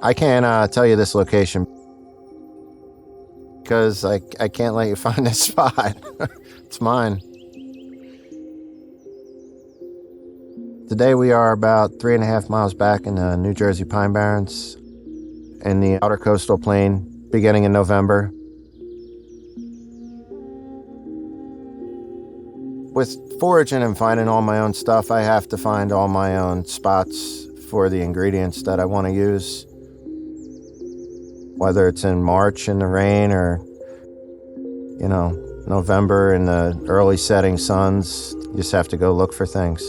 I can't tell you this location because I can't let you find this spot. It's mine. Today we are about 3.5 miles back in the New Jersey Pine Barrens in the outer coastal plain beginning in November. With foraging and finding all my own stuff, I have to find all my own spots for the ingredients that I want to use. Whether it's in March in the rain or, November in the early setting suns, you just have to go look for things.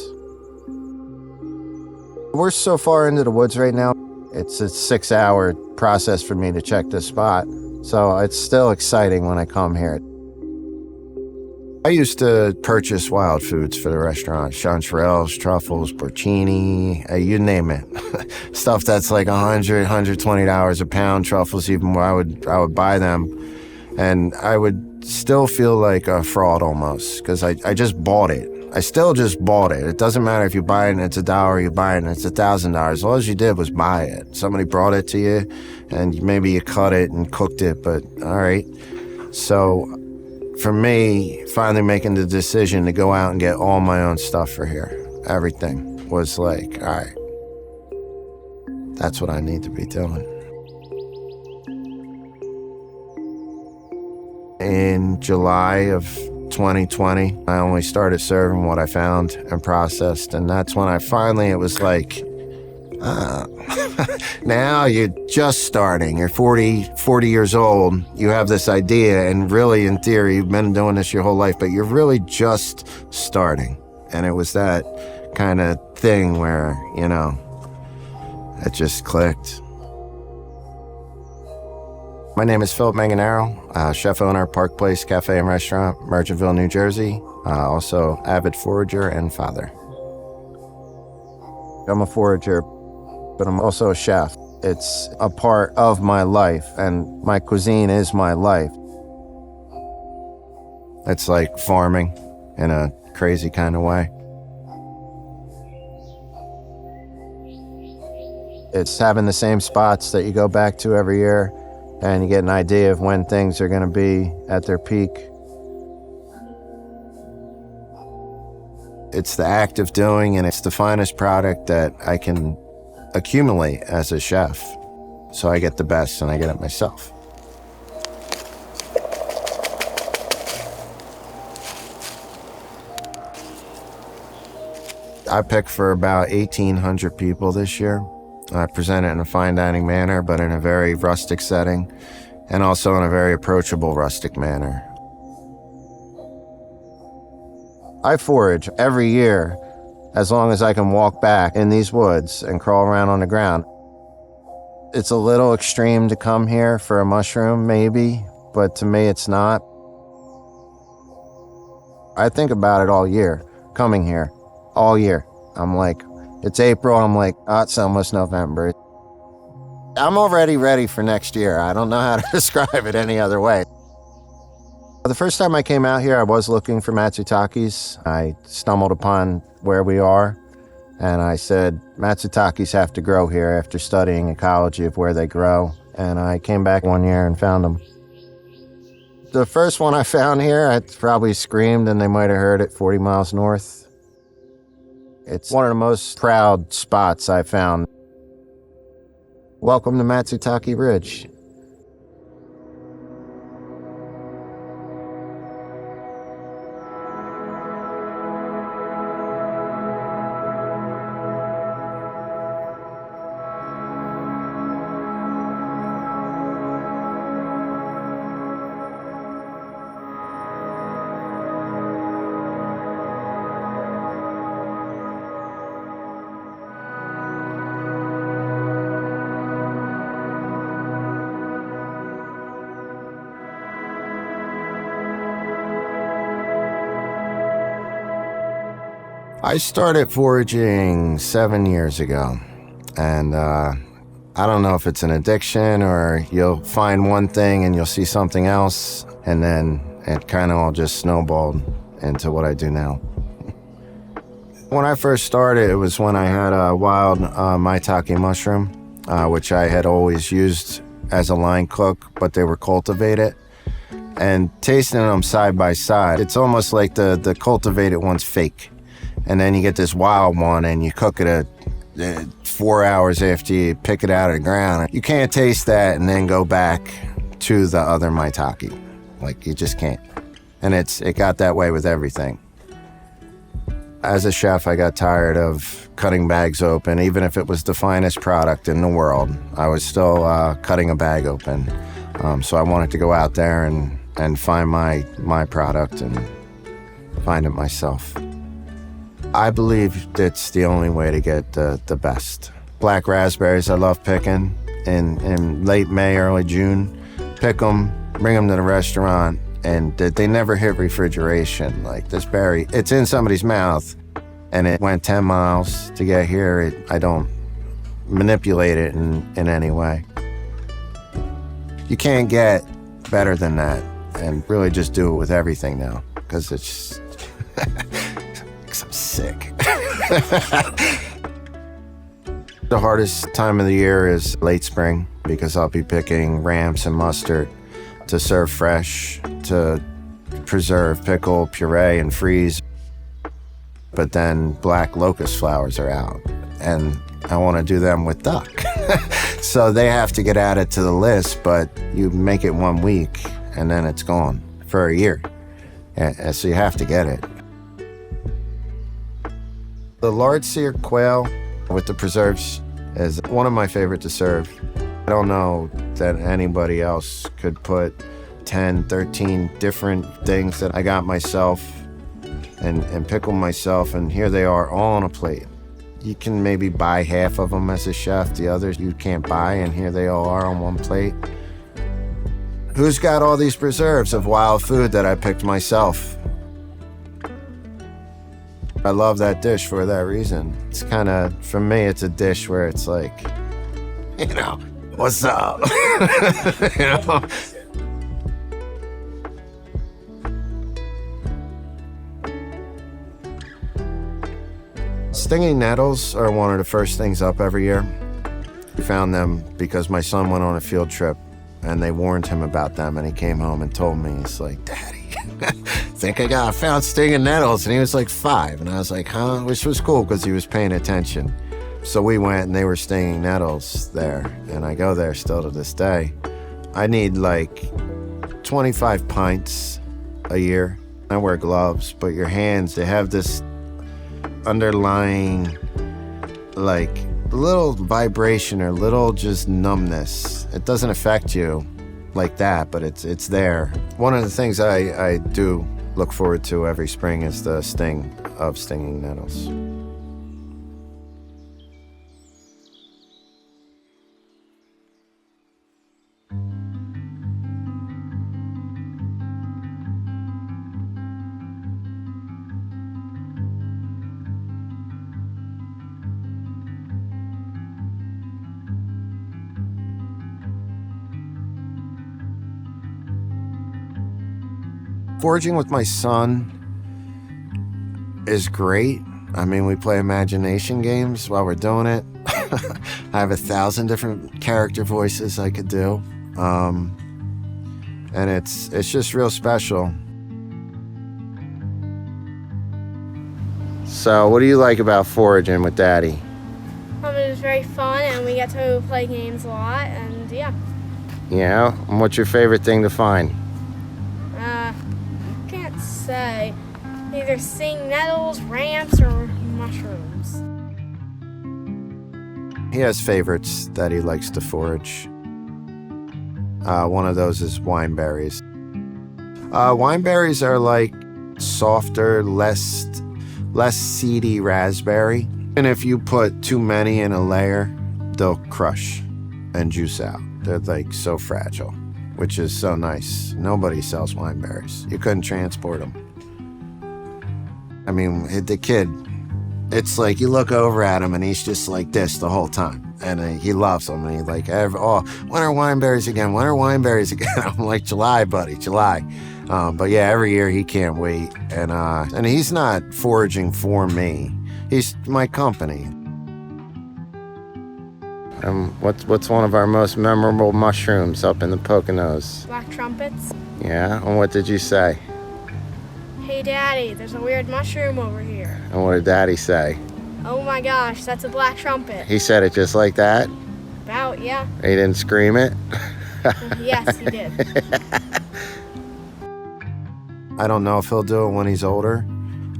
We're so far into the woods right now, it's a 6-hour process for me to check this spot. So it's still exciting when I come here. I used to purchase wild foods for the restaurant. Chanterelles, truffles, porcini, you name it. Stuff that's like $100, $120 a pound. Truffles even, I would buy them. And I would still feel like a fraud almost, because I just bought it. I still just bought it. It doesn't matter if you buy it and it's $1, you buy it and it's $1,000. All you did was buy it. Somebody brought it to you, and maybe you cut it and cooked it, but all right. So for me, finally making the decision to go out and get all my own stuff for here, everything was like, all right, that's what I need to be doing. In July of 2020, I only started serving what I found and processed, and that's when it was like, now you're just starting. You're 40 years old. You have this idea, and really, in theory, you've been doing this your whole life, but you're really just starting. And it was that kind of thing where, it just clicked. My name is Philip Manganaro, chef owner, Park Place Cafe and Restaurant, Merchantville, New Jersey. Also avid forager and father. I'm a forager, but I'm also a chef. It's a part of my life, and my cuisine is my life. It's like farming in a crazy kind of way. It's having the same spots that you go back to every year, and you get an idea of when things are going to be at their peak. It's the act of doing, and it's the finest product that I can accumulate as a chef. So I get the best, and I get it myself. I picked for about 1,800 people this year. I present it in a fine dining manner, but in a very rustic setting, and also in a very approachable rustic manner. I forage every year as long as I can walk back in these woods and crawl around on the ground. It's a little extreme to come here for a mushroom, maybe, but to me it's not. I think about it all year, coming here, all year. I'm like, it's April, I'm like, it's almost November. I'm already ready for next year. I don't know how to describe it any other way. The first time I came out here, I was looking for Matsutakes. I stumbled upon where we are, and I said, Matsutakes have to grow here after studying ecology of where they grow. And I came back one year and found them. The first one I found here, I probably screamed, and they might have heard it 40 miles north. It's one of the most proud spots I found. Welcome to Matsutake Ridge. I started foraging 7 years ago, and I don't know if it's an addiction or you'll find one thing and you'll see something else, and then it kind of all just snowballed into what I do now. When I first started, it was when I had a wild maitake mushroom, which I had always used as a line cook, but they were cultivated. And tasting them side by side, it's almost like the cultivated one's fake. And then you get this wild one and you cook it 4 hours after you pick it out of the ground. You can't taste that and then go back to the other maitake. Like, you just can't. And it got that way with everything. As a chef, I got tired of cutting bags open. Even if it was the finest product in the world, I was still cutting a bag open. So I wanted to go out there and find my product and find it myself. I believe it's the only way to get the best. Black raspberries I love picking in late May, early June. Pick them, bring them to the restaurant, and they never hit refrigeration. Like this berry, it's in somebody's mouth, and it went 10 miles to get here. I don't manipulate it in any way. You can't get better than that, and really just do it with everything now, because it's because I'm sick. The hardest time of the year is late spring, because I'll be picking ramps and mustard to serve fresh, to preserve, pickle, puree, and freeze. But then black locust flowers are out, and I want to do them with duck. So they have to get added to the list, but you make it 1 week, and then it's gone for a year. And so you have to get it. The large sear quail with the preserves is one of my favorite to serve. I don't know that anybody else could put 10, 13 different things that I got myself and pickle myself, and here they are all on a plate. You can maybe buy half of them as a chef, the others you can't buy, and here they all are on one plate. Who's got all these preserves of wild food that I picked myself? I love that dish for that reason. It's kind of, for me, it's a dish where it's like, you know, what's up? You know? Stinging nettles are one of the first things up every year. We found them because my son went on a field trip and they warned him about them, and he came home and told me, he's like, Daddy, think I found stinging nettles. And he was like 5, and I was like, huh? Which was cool because he was paying attention. So we went and they were stinging nettles there, and I go there still to this day. I need like 25 pints a year. I wear gloves, but your hands, they have this underlying like little vibration or little just numbness. It doesn't affect you like that, but it's there. One of the things I do look forward to every spring is the sting of stinging nettles. Foraging with my son is great. I mean, we play imagination games while we're doing it. I have 1,000 different character voices I could do. And it's just real special. So what do you like about foraging with Daddy? It was very fun, and we got to play games a lot, and yeah. Yeah? And what's your favorite thing to find? Can't say. Either sting nettles, ramps, or mushrooms. He has favorites that he likes to forage. One of those is wineberries. Wineberries are like softer, less seedy raspberry. And if you put too many in a layer, they'll crush and juice out. They're like so fragile, which is so nice. Nobody sells wineberries. You couldn't transport them. I mean, the kid, it's like you look over at him and he's just like this the whole time. And he loves them. And he's like, oh, when are wineberries again? When are wineberries again? I'm like, July, buddy, July. But yeah, every year he can't wait. And he's not foraging for me. He's my company. What's one of our most memorable mushrooms up in the Poconos? Black trumpets. Yeah, and what did you say? Hey, Daddy, there's a weird mushroom over here. And what did Daddy say? Oh my gosh, that's a black trumpet. He said it just like that? About, yeah. He didn't scream it? Yes, he did. I don't know if he'll do it when he's older.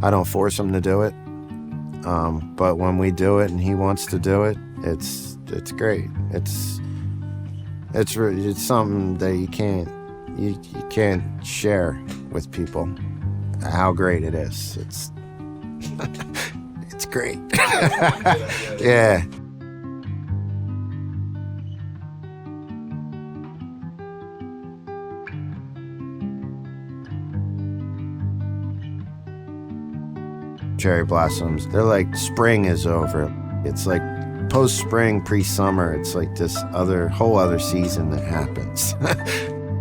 I don't force him to do it. But when we do it and he wants to do it, it's great. It's something that you can't share with people. How great it is. It's it's great. Yeah. Cherry blossoms, they're like spring is over. It's like post-spring, pre-summer. It's like this whole other season that happens.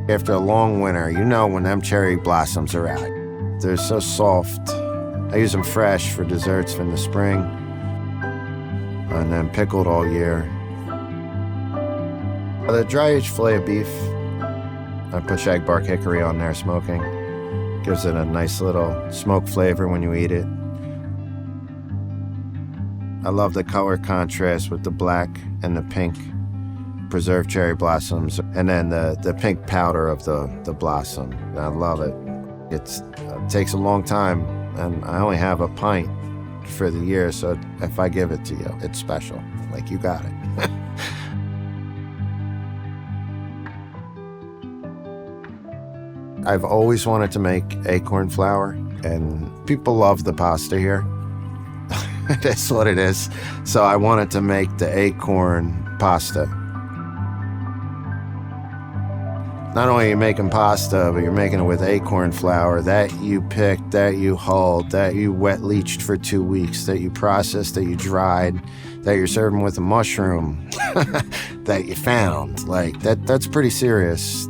After a long winter, you know when them cherry blossoms are out. They're so soft. I use them fresh for desserts in the spring, and then pickled all year. The dry-aged filet of beef, I put shagbark hickory on there smoking. Gives it a nice little smoke flavor when you eat it. I love the color contrast with the black and the pink preserved cherry blossoms, and then the pink powder of the blossom. I love it. It takes a long time, and I only have a pint for the year, so if I give it to you, it's special. Like, you got it. I've always wanted to make acorn flour, and people love the pasta here. That's what it is. So I wanted to make the acorn pasta. Not only are you making pasta, but you're making it with acorn flour that you picked, that you hulled, that you wet leached for 2 weeks, that you processed, that you dried, that you're serving with a mushroom that you found. Like, that's pretty serious.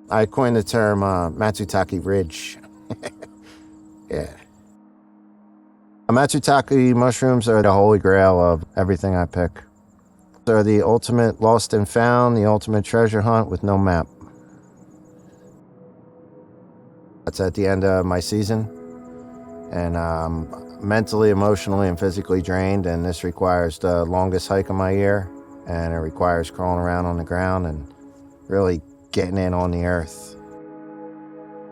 I coined the term Matsutake Ridge. Yeah. Matsutake mushrooms are the holy grail of everything I pick. They're the ultimate lost and found, the ultimate treasure hunt with no map. That's at the end of my season, and I'm mentally, emotionally, and physically drained, and this requires the longest hike of my year, and it requires crawling around on the ground and really getting in on the earth.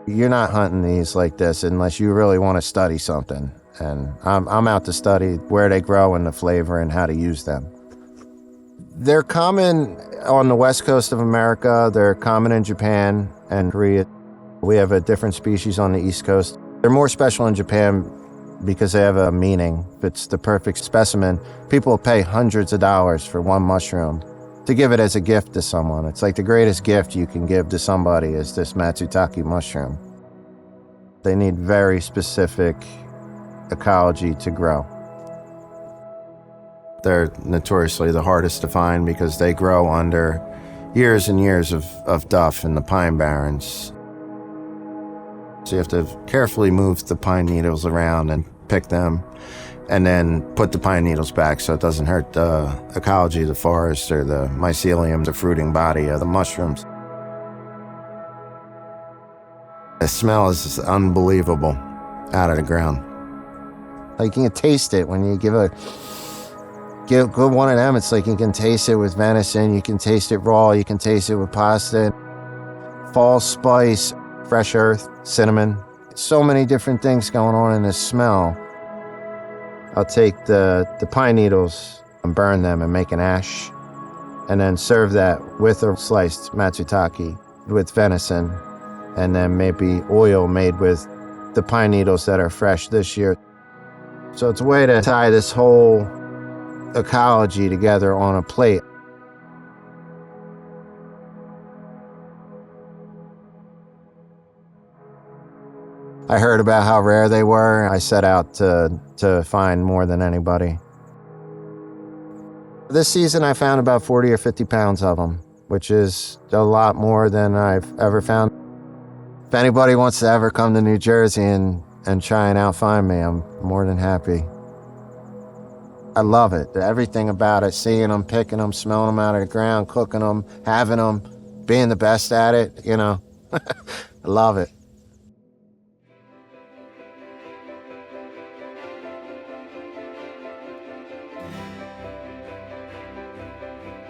You're not hunting these like this unless you really want to study something, and I'm out to study where they grow and the flavor and how to use them. They're common on the west coast of America. They're common in Japan and Korea. We have a different species on the east coast. They're more special in Japan because they have a meaning. If it's the perfect specimen, people will pay hundreds of dollars for one mushroom to give it as a gift to someone. It's like the greatest gift you can give to somebody is this Matsutake mushroom. They need very specific ecology to grow. They're notoriously the hardest to find because they grow under years and years of duff in the pine barrens. So you have to carefully move the pine needles around and pick them, and then put the pine needles back so it doesn't hurt the ecology of the forest or the mycelium, the fruiting body of the mushrooms. The smell is unbelievable out of the ground. Like, you can taste it when you give one of them. It's like you can taste it with venison, you can taste it raw, you can taste it with pasta. Fall spice, fresh earth, cinnamon. So many different things going on in this smell. I'll take the pine needles and burn them and make an ash, and then serve that with a sliced Matsutake with venison, and then maybe oil made with the pine needles that are fresh this year. So it's a way to tie this whole ecology together on a plate. I heard about how rare they were. I set out to find more than anybody. This season I found about 40 or 50 pounds of them. which is a lot more than I've ever found. If anybody wants to ever come to New Jersey and try and outfind me, I'm more than happy. I love it. Everything about it, seeing them, picking them, smelling them out of the ground, cooking them, having them, being the best at it, you know. I love it.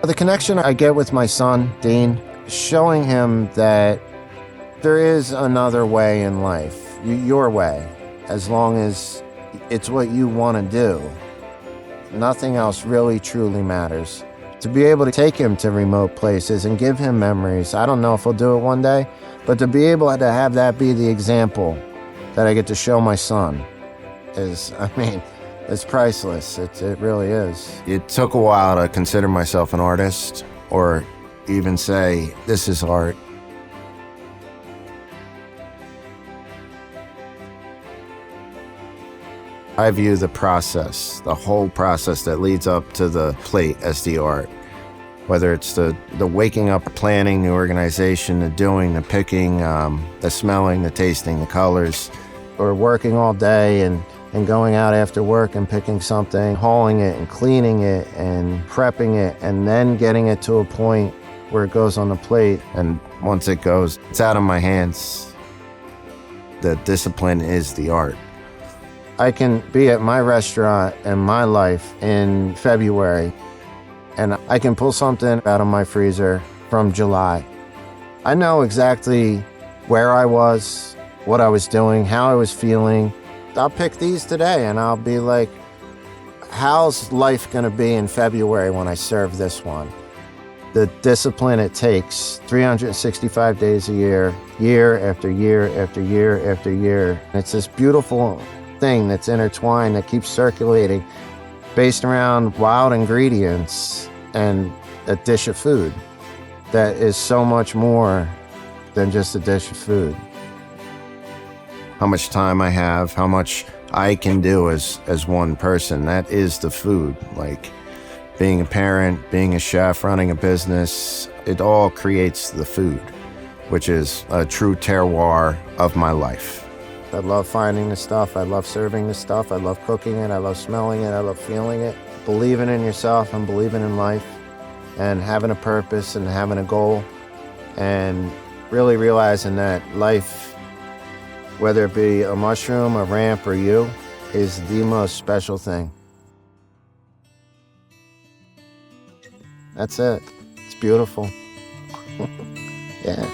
The connection I get with my son, Dean, showing him that there is another way in life, your way, as long as it's what you want to do. Nothing else really truly matters. To be able to take him to remote places and give him memories, I don't know if he'll do it one day, but to be able to have that be the example that I get to show my son is, I mean, it's priceless. It really is. It took a while to consider myself an artist or even say, this is art. I view the process, the whole process that leads up to the plate as the art. Whether it's the waking up, planning, the organization, the doing, the picking, the smelling, the tasting, the colors, or working all day and going out after work and picking something, hauling it and cleaning it and prepping it, and then getting it to a point where it goes on the plate. And once it goes, it's out of my hands. The discipline is the art. I can be at my restaurant and my life in February, and I can pull something out of my freezer from July. I know exactly where I was, what I was doing, how I was feeling. I'll pick these today and I'll be like, how's life gonna be in February when I serve this one? The discipline it takes, 365 days a year, year after year after year after year. It's this beautiful thing that's intertwined, that keeps circulating, based around wild ingredients and a dish of food that is so much more than just a dish of food. How much time I have, how much I can do as one person, that is the food. Like being a parent, being a chef, running a business, it all creates the food, which is a true terroir of my life. I love finding the stuff, I love serving the stuff, I love cooking it, I love smelling it, I love feeling it. Believing in yourself and believing in life and having a purpose and having a goal and really realizing that life, whether it be a mushroom, a ramp, or you, is the most special thing. That's it. It's beautiful. Yeah.